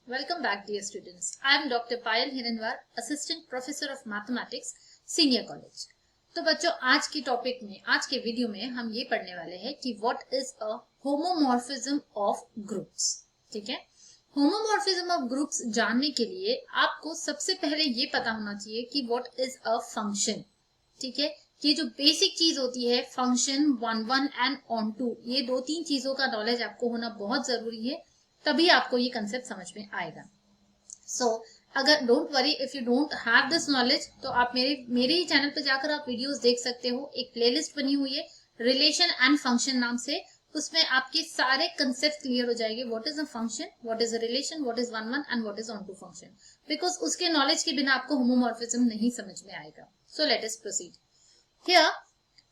Welcome back, dear students. I am Dr. Payal Hiranwar, Assistant Professor of Mathematics, Senior College. तो बच्चों, आज के video में हम ये पढ़ने वाले हैं कि what is a homomorphism of groups. ठीक है, होमोमॉर्फिज्म ऑफ ग्रुप्स जानने के लिए आपको सबसे पहले ये पता होना चाहिए कि व्हाट इज अ फंक्शन। ठीक है, ये जो बेसिक चीज होती है function, one and onto, ये दो तीन चीजों का नॉलेज आपको होना बहुत जरूरी है, तभी आपको ये कंसेप्ट समझ में आएगा। सो अगर don't worry if you don't have this knowledge, तो आप मेरे ही चैनल पे जाकर आप वीडियोस देख सकते हो। एक प्लेलिस्ट बनी हुई है रिलेशन एंड फंक्शन नाम से, उसमें आपके सारे कंसेप्ट क्लियर हो जाएंगे। What is a function, what is a relation, what is one and what is onto function, because उसके नॉलेज के बिना आपको होमोमॉर्फिज्म नहीं समझ में आएगा। So let us proceed here.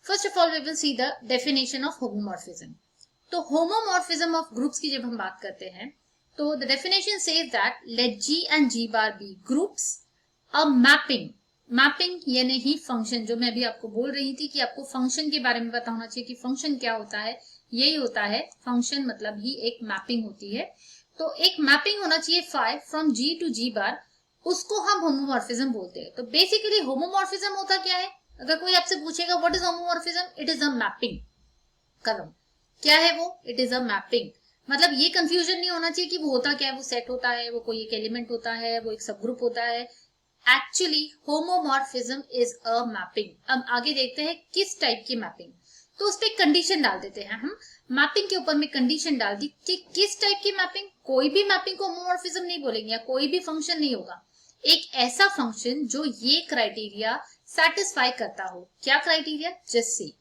First of all we will see the definition of homomorphism. तो homomorphism of groups की जब हम बात करते हैं तो the definition says that let G and G bar be groups a mapping यानी ही function, जो मैं अभी आपको बोल रही थी कि आपको फंक्शन के बारे में पता होना चाहिए कि फंक्शन क्या होता है। यही होता है फंक्शन, मतलब ही एक मैपिंग होती है। तो एक मैपिंग होना चाहिए phi from G to G bar, उसको हम होमोमॉर्फिज्म बोलते हैं। तो बेसिकली होमोमॉर्फिज्म होता क्या है? अगर कोई आपसे पूछेगा what is homomorphism, it is a mapping. कदम क्या है वो? It is a mapping. मतलब ये कंफ्यूजन नहीं होना चाहिए कि वो होता क्या है, वो सेट होता है, वो कोई एक एलिमेंट होता है, वो एक सब ग्रुप होता है। Actually homomorphism is a mapping. अब आगे देखते हैं किस टाइप की मैपिंग। तो उस पर कंडीशन डाल देते हैं हम। मैपिंग के ऊपर में कंडीशन डाल दी कि किस टाइप की मैपिंग। कोई भी मैपिंग को होमोमॉर्फिज्म नहीं बोलेंगे, या कोई भी फंक्शन नहीं होगा। एक ऐसा फंक्शन जो ये क्राइटेरिया सेटिस्फाई करता हो। क्या क्राइटेरिया? जस्ट सी,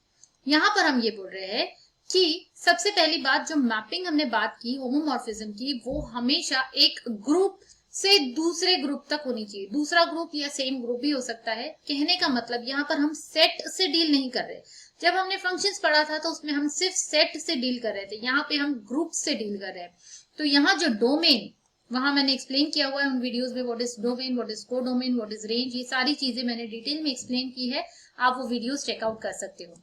यहां पर हम ये बोल रहे हैं कि सबसे पहली बात, जो मैपिंग हमने बात की होमोमॉर्फिज्म की, वो हमेशा एक ग्रुप से दूसरे ग्रुप तक होनी चाहिए। दूसरा ग्रुप या सेम ग्रुप भी हो सकता है। कहने का मतलब यहाँ पर हम सेट से डील नहीं कर रहे। जब हमने फंक्शंस पढ़ा था तो उसमें हम सिर्फ सेट से डील कर रहे थे, यहाँ पे हम ग्रुप से डील कर रहे हैं। तो यहाँ जो डोमेन, वहां मैंने एक्सप्लेन किया हुआ है उन वीडियोस में, what is domain, what is codomain, what is range, ये सारी चीजें मैंने डिटेल में एक्सप्लेन की है। आप वो वीडियोस चेकआउट कर सकते हो।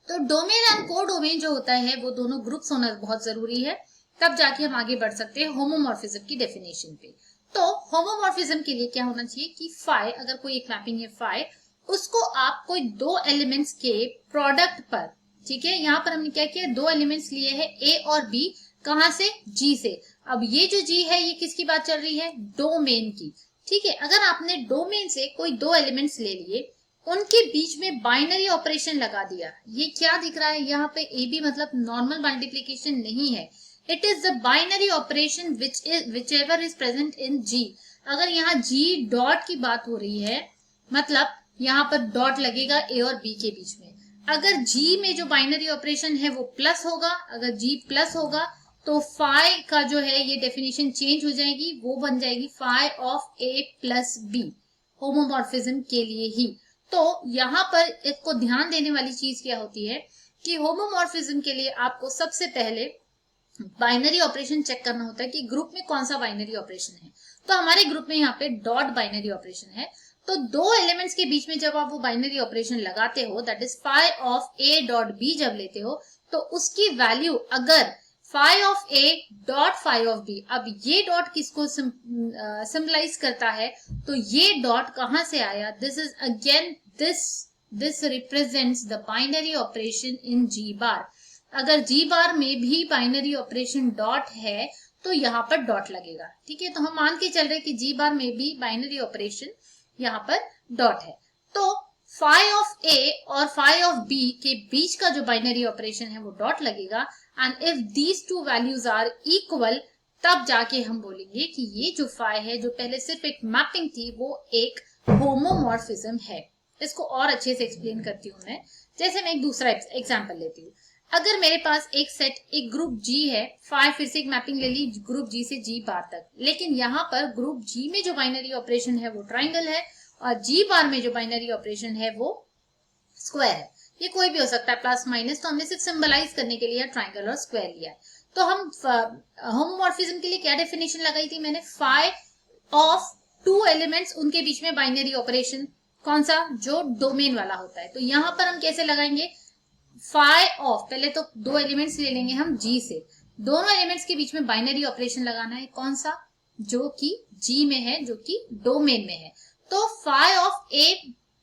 तो डोमेन एंड कोडोमेन जो होता है वो दोनों ग्रुप्स होना बहुत जरूरी है, तब जाके हम आगे बढ़ सकते हैं होमोमॉर्फिज्म की डेफिनेशन पे। तो होमोमॉर्फिज्म के लिए क्या होना चाहिए कि फाई, अगर कोई एक मैपिंग है फाई, उसको आप कोई दो एलिमेंट्स के प्रोडक्ट पर, ठीक है, यहाँ पर हमने क्या किया, दो एलिमेंट्स लिए हैं ए और बी। कहां से? जी से। अब ये जो जी है ये किसकी बात चल रही है? डोमेन की। ठीक है, अगर आपने डोमेन से कोई दो एलिमेंट्स ले लिए, उनके बीच में बाइनरी ऑपरेशन लगा दिया, ये क्या दिख रहा है यहाँ पे? ए बी मतलब नॉर्मल मल्टीप्लीकेशन नहीं है, it is the binary operation whichever is present in G. अगर यहाँ जी डॉट की बात हो रही है, मतलब यहाँ पर डॉट लगेगा ए और बी के बीच में। अगर जी में जो बाइनरी ऑपरेशन है वो प्लस होगा, अगर जी प्लस होगा तो फाई का जो है ये डेफिनेशन चेंज हो जाएगी, वो बन जाएगी phi of a plus b, homomorphism के लिए ही। तो यहाँ पर इसको ध्यान देने वाली चीज क्या होती है कि होमोमॉर्फिज्म के लिए आपको सबसे पहले बाइनरी ऑपरेशन चेक करना होता है कि ग्रुप में कौन सा बाइनरी ऑपरेशन है। तो हमारे ग्रुप में यहाँ पे डॉट बाइनरी ऑपरेशन है। तो दो एलिमेंट्स के बीच में जब आप वो बाइनरी ऑपरेशन लगाते हो, that is phi of a dot b, जब लेते हो तो उसकी वैल्यू अगर phi of a dot phi of b, अब ये डॉट किसको सिंबलाइज करता है? तो ये डॉट कहां से आया? This is again this represents the binary operation in G bar. अगर जी बार में भी बाइनरी ऑपरेशन डॉट है तो यहाँ पर डॉट लगेगा। ठीक है, तो हम मान के चल रहे कि जी बार में भी बाइनरी ऑपरेशन यहाँ पर डॉट है। तो फाई ऑफ ए और फाई ऑफ बी के बीच का जो बाइनरी ऑपरेशन है वो डॉट लगेगा। And if these two values are equal, तब जाके हम बोलेंगे कि ये जो फाई है, जो पहले सिर्फ एक मैपिंग थी, वो एक होमोमॉर्फिज्म है। इसको और अच्छे से एक्सप्लेन करती हूँ मैं। जैसे मैं एक दूसरा एग्जाम्पल लेती हूँ। अगर मेरे पास एक सेट, एक ग्रुप जी है, फाई, फिर से एक मैपिंग ले ली ग्रुप जी से जी बार तक, लेकिन यहाँ पर ग्रुप जी में जो बाइनरी ऑपरेशन है वो ट्राइंगल है, और जी बार में जो बाइनरी ऑपरेशन है वो स्क्वायर है। ये कोई भी हो सकता है, प्लस माइनस, तो हमने सिर्फ सिंबलाइज करने के लिए ट्राइंगल और स्क्वायर लिया है। तो हम होमोमॉर्फिज्म के लिए क्या डेफिनेशन लगाई थी मैंने? फाई ऑफ टू एलिमेंट्स, उनके बीच में बाइनरी ऑपरेशन कौन सा? जो डोमेन वाला होता है। तो यहाँ पर हम कैसे लगाएंगे? फाई ऑफ, पहले तो दो एलिमेंट्स ले लेंगे हम जी से, दोनों एलिमेंट्स के बीच में बाइनरी ऑपरेशन लगाना है, कौन सा? जो कि जी में है, जो कि डोमेन में है। तो phi of a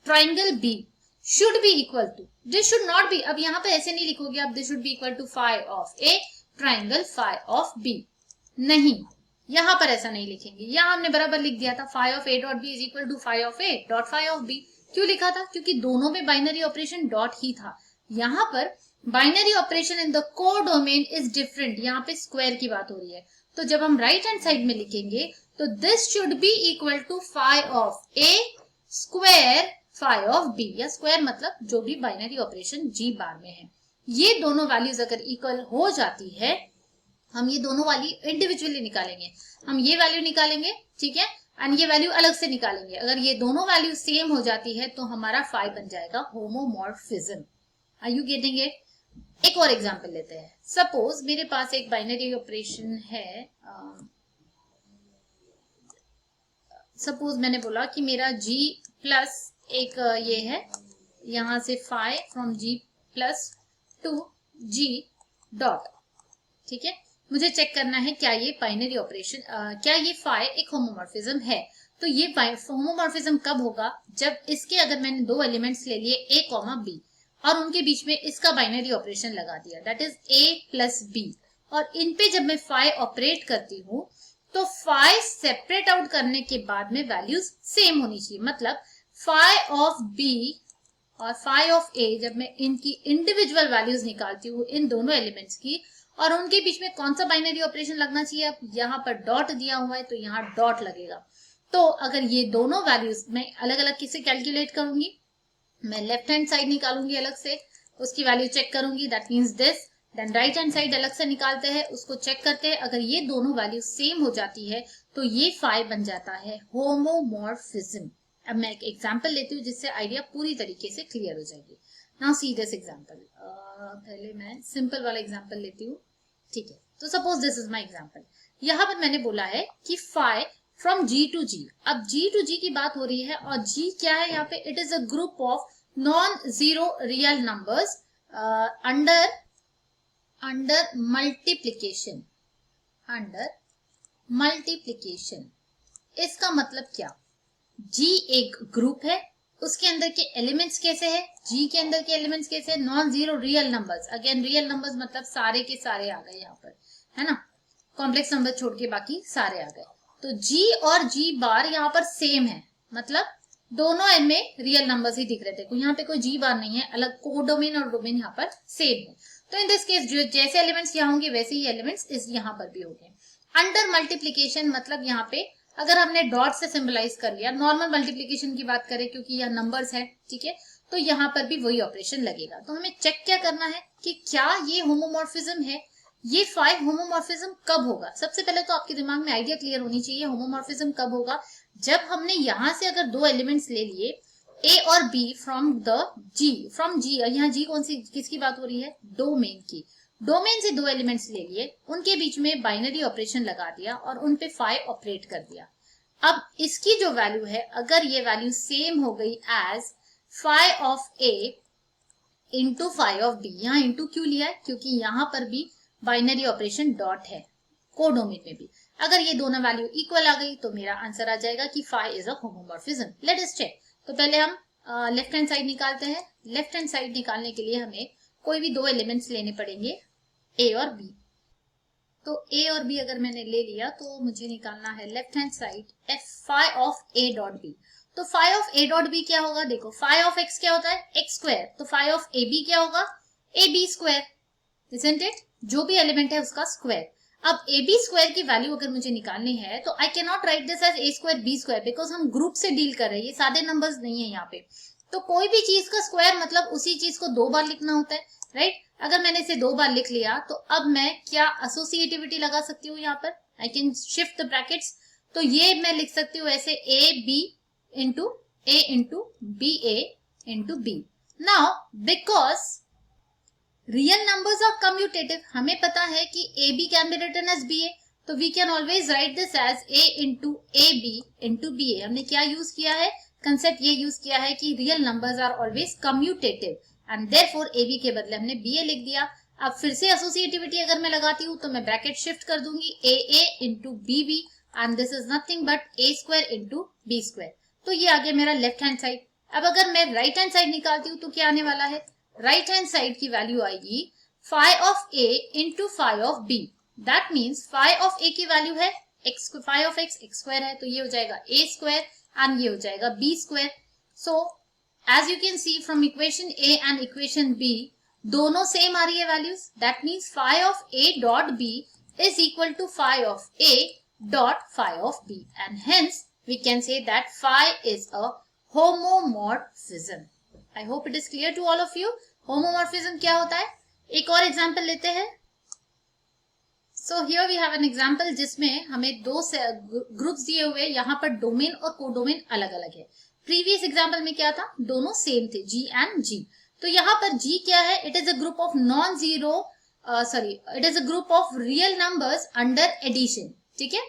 triangle b should be equal to, this should not be, अब यहाँ पे ऐसे नहीं लिखोगे आप, this should be equal to phi of a triangle phi of b, नहीं, यहां पर ऐसा नहीं लिखेंगे। यहां हमने बराबर लिख दिया था phi of a dot b is equal to phi of a dot phi of b. क्यों लिखा था? क्योंकि दोनों में बाइनरी ऑपरेशन डॉट ही था। यहाँ पर binary operation in the codomain is different, यहाँ पे स्क्वायर की बात हो रही है। तो जब हम राइट हैंड साइड में लिखेंगे तो this should be equal to phi of a square phi of b, या स्क्वायर मतलब जो भी बाइनरी ऑपरेशन जी बार में है। ये दोनों वैल्यूज अगर इक्वल हो जाती है, हम ये दोनों वैल्यू इंडिविजुअली निकालेंगे, हम ये वैल्यू निकालेंगे, ठीक है, एंड ये वैल्यू अलग से निकालेंगे। अगर ये दोनों वैल्यू सेम हो जाती है तो हमारा फाई बन जाएगा homomorphism. Are you getting it? एक और एग्जांपल लेते हैं। सपोज मेरे पास एक बाइनरी ऑपरेशन है, सपोज मैंने बोला कि मेरा g प्लस एक ये है, यहां से phi from g plus to g dot, ठीक है, मुझे चेक करना है क्या ये बाइनरी ऑपरेशन, क्या ये फाई एक होमोमॉर्फिज्म है। तो ये होमोमॉर्फिज्म कब होगा? जब इसके अगर मैंने दो एलिमेंट्स ले लिए a कॉमा b और उनके बीच में इसका बाइनरी ऑपरेशन लगा दिया, that is a plus b, और इन पे जब मैं फाई ऑपरेट करती हूँ तो फाई सेपरेट आउट करने के बाद में वैल्यूज सेम होनी चाहिए। मतलब फाई ऑफ b और फाई ऑफ a, जब मैं इनकी इंडिविजुअल वैल्यूज निकालती हूँ इन दोनों एलिमेंट्स की, और उनके बीच में कौन सा बाइनरी ऑपरेशन लगना चाहिए, अब यहाँ पर डॉट दिया हुआ है तो यहाँ डॉट लगेगा। तो अगर ये दोनों वैल्यूज मैं अलग अलग किससे कैलकुलेट करूंगी, मैं लेफ्ट हैंड साइड निकालूंगी अलग से, उसकी वैल्यू चेक करूंगी, that means this, then right hand side अलग से निकालते हैं, उसको चेक करते हैं। अगर ये दोनों वैल्यू सेम हो जाती है तो ये फाई बन जाता है होमोमॉर्फिज्म। अब मैं एक एग्जांपल लेती हूँ जिससे आइडिया पूरी तरीके से क्लियर हो जाएगी। नाउ सी दिस एग्जांपल, पहले मैं सिंपल वाला एग्जांपल लेती हूँ, ठीक है। तो suppose this is my example, यहाँ पर मैंने बोला है कि phi from g to g, अब g टू g की बात हो रही है, और g क्या है यहाँ पे, it is a group of non zero real numbers under multiplication, under multiplication. इसका मतलब क्या, g एक ग्रुप है, उसके अंदर के एलिमेंट्स कैसे है, g के अंदर के एलिमेंट्स कैसे है, non zero real numbers, again real numbers मतलब सारे के सारे आ गए यहाँ पर, है ना, कॉम्प्लेक्स नंबर छोड़ के बाकी सारे आ गए। तो g और g बार यहाँ पर सेम है, मतलब दोनों इनमें रियल नंबर्स ही दिख रहे थे, यहाँ पे कोई g बार नहीं है, अलग कोडोमेन और डोमेन यहाँ पर सेम है। तो इन दिस केस जो जैसे एलिमेंट्स यहाँ होंगे वैसे ही एलिमेंट्स इस यहाँ पर भी होंगे। अंडर मल्टीप्लीकेशन मतलब यहाँ पे अगर हमने डॉट से सिंबलाइज कर लिया, नॉर्मल मल्टीप्लीकेशन की बात करें क्योंकि यह नंबर्स है, ठीक है, तो यहाँ पर भी वही ऑपरेशन लगेगा। तो हमें चेक क्या करना है कि क्या ये होमोमॉर्फिज्म है, ये फाई होमोमॉर्फिज्म कब होगा। सबसे पहले तो आपके दिमाग में आइडिया क्लियर होनी चाहिए होमोमॉर्फिज्म कब होगा, जब हमने यहां से अगर दो एलिमेंट्स ले लिए a और b फ्रॉम g, यहाँ g कौन सी किसकी बात हो रही है, डोमेन की, डोमेन से दो एलिमेंट्स ले लिए, उनके बीच में बाइनरी ऑपरेशन लगा दिया और उन पे फाई ऑपरेट कर दिया। अब इसकी जो वैल्यू है, अगर ये वैल्यू सेम हो गई as phi of a into phi of b, यहाँ इंटू क्यों लिया है, क्योंकि यहाँ पर भी बाइनरी ऑपरेशन डॉट है, कोडोमेन में भी। अगर ये दोनों वैल्यू इक्वल आ गई तो मेरा आंसर आ जाएगा कि phi is a homomorphism. Let us check. तो पहले हम लेफ्ट हैंड साइड निकालते हैं। लेफ्ट हैंड साइड निकालने के लिए हमें कोई भी दो एलिमेंट्स लेने पड़ेंगे, a और b। तो a और b अगर मैंने ले लिया तो मुझे निकालना है left hand side phi of a dot b। तो phi of a dot b क्या होगा, देखो फाई ऑफ x क्या होता है, x स्क्वायर, तो फाई ऑफ a b क्या होगा, a b square, isn't it, जो भी एलिमेंट है उसका स्क्वायर। अब ए बी स्क्वायर की वैल्यू अगर मुझे निकालनी है तो I can not write this as a square b square, because हम ग्रुप से डील कर रहे हैं, ये सादे नंबर्स नहीं है यहाँ पे। तो कोई भी चीज का स्क्वायर मतलब उसी चीज को दो बार लिखना होता है, राइट। अगर मैंने इसे दो बार लिख लिया तो अब मैं क्या एसोसिएटिविटी लगा सकती हूँ, यहाँ पर I can shift the brackets. तो ये मैं लिख सकती हूँ ऐसे A B into A into B A into B. Now because real numbers are commutative, हमें पता है कि A B can be written as B A, तो we can always write this as A into A B into B A. हमने क्या use किया है, concept ये यूज किया है कि real numbers are always commutative and therefore a b के बदले हमने बी ए लिख दिया। अब फिर से एसोसिएटिविटी अगर मैं लगाती हूँ तो मैं ब्रैकेट शिफ्ट कर दूंगी, A A into B B and this is nothing but a square into B square. तो ये आ गया मेरा लेफ्ट हैंड साइड। अब अगर मैं राइट हैंड साइड निकालती हूँ तो क्या आने वाला है, राइट हैंड साइड की वैल्यू आएगी phi of a into phi of b। That means phi of a की वैल्यू है x, phi of x x square है, तो ये हो जाएगा a स्क्वायर एंड ये हो जाएगा b square. So as you can see from equation a and equation b, दोनों सेम आ रही है values. That means phi of a dot b is equal to phi of a dot phi of b, and hence we can say that phi is a homomorphism. I hope it is clear to all of you. Homomorphism क्या होता है, एक और example लेते हैं। So here we have an example जिसमें हमें दो ग्रुप्स दिए हुए, यहाँ पर डोमेन और कोडोमेन अलग अलग है। प्रीवियस एग्जांपल में क्या था, दोनों सेम थे, G एंड G। तो यहाँ पर G क्या है, it is a group of non zero it is a group of real numbers under addition, ठीक है।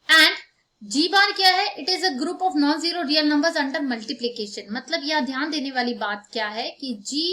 and G बार क्या है, it is a group of non zero real numbers under multiplication। मतलब यहाँ ध्यान देने वाली बात क्या है कि G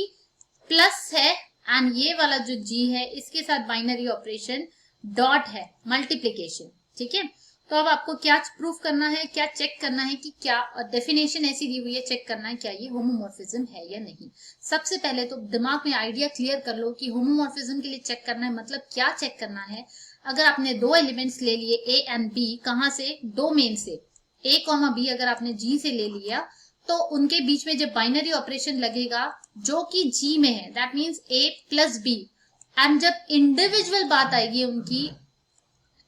प्लस है एंड ये वाला जो G है इसके साथ बाइनरी ऑपरेशन डॉट है, मल्टीप्लीकेशन, ठीक है। तो अब आपको क्या प्रूफ करना है, क्या चेक करना है कि क्या डेफिनेशन ऐसी दी हुई है, चेक करना है क्या ये होमोमॉर्फिज्म है या नहीं। सबसे पहले तो दिमाग में आइडिया क्लियर कर लो कि होमोमॉर्फिज्म के लिए चेक करना है मतलब क्या चेक करना है। अगर आपने दो एलिमेंट्स ले लिए a एंड b, कहां से, डोमेन से, a कॉमा b अगर आपने g से ले लिया तो उनके बीच में जब बाइनरी ऑपरेशन लगेगा जो कि g में है, that means a plus b, and जब इंडिविजुअल बात आएगी उनकी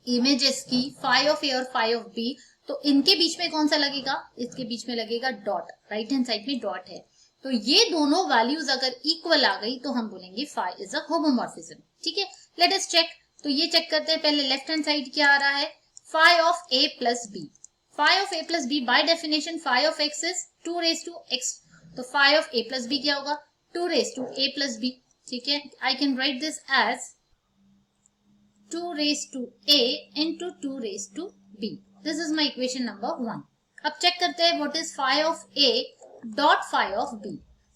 इमेजेस की, फाई ऑफ ए और फाई ऑफ बी, तो इनके बीच में कौन सा लगेगा, इसके बीच में लगेगा डॉट, राइट हैंड साइड में डॉट है। तो ये दोनों वैल्यूज अगर इक्वल आ गई तो हम बोलेंगे फाई इज अ होमोमॉर्फिज्म, ठीक है। Let us check. तो ये चेक करते हैं, पहले लेफ्ट हैंड साइड क्या आ रहा है, phi of a plus b. Phi of a plus b by definition phi of x is 2 raise to x, तो phi of a plus b क्या होगा, 2 raise to a plus b, ठीक है। I can write this as 2 raised to a into 2 raised to b. This is my equation number 1. अब check करते हैं what is phi of a dot phi of b.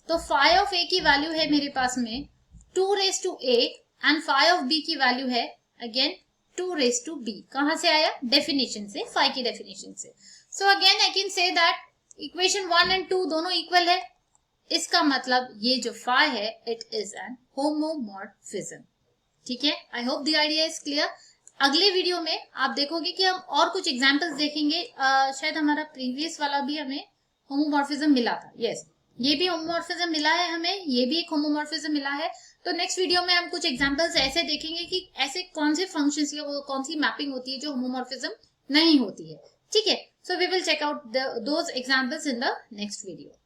तो phi of a की value है मेरे पास में 2 raised to a and phi of b की value है again 2 raised to b. कहां से आया, डेफिनेशन से, phi की डेफिनेशन से। So again I can say that equation 1 and 2 दोनों इक्वल है। इसका मतलब ये जो phi है it is an homomorphism, ठीक है। I hope the idea is clear. अगले वीडियो में आप देखोगे कि हम और कुछ एग्जांपल्स देखेंगे। शायद हमारा प्रीवियस वाला भी हमें होमोमॉर्फिज्म मिला था, यस, ये भी होमोमॉर्फिज्म मिला है हमें, ये भी एक होमोमॉर्फिज्म मिला है। तो नेक्स्ट वीडियो में हम कुछ एग्जांपल्स ऐसे देखेंगे कि ऐसे कौन से फंक्शंस या कौन सी मैपिंग होती है जो होमोमॉर्फिज्म नहीं होती है, ठीक है। So we will check out those examples in the next video.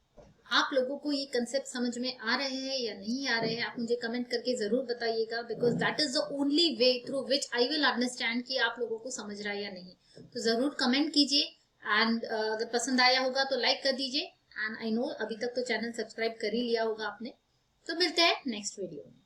आप लोगों को ये कंसेप्ट समझ में आ रहे हैं या नहीं आ रहे हैं, आप मुझे कमेंट करके जरूर बताइएगा, because that is the only way through which I will understand कि आप लोगों को समझ रहा है या नहीं। तो जरूर कमेंट कीजिए एंड अगर पसंद आया होगा तो लाइक कर दीजिए। एंड आई नो अभी तक तो चैनल सब्सक्राइब कर ही लिया होगा आपने। तो मिलते हैं नेक्स्ट वीडियो में।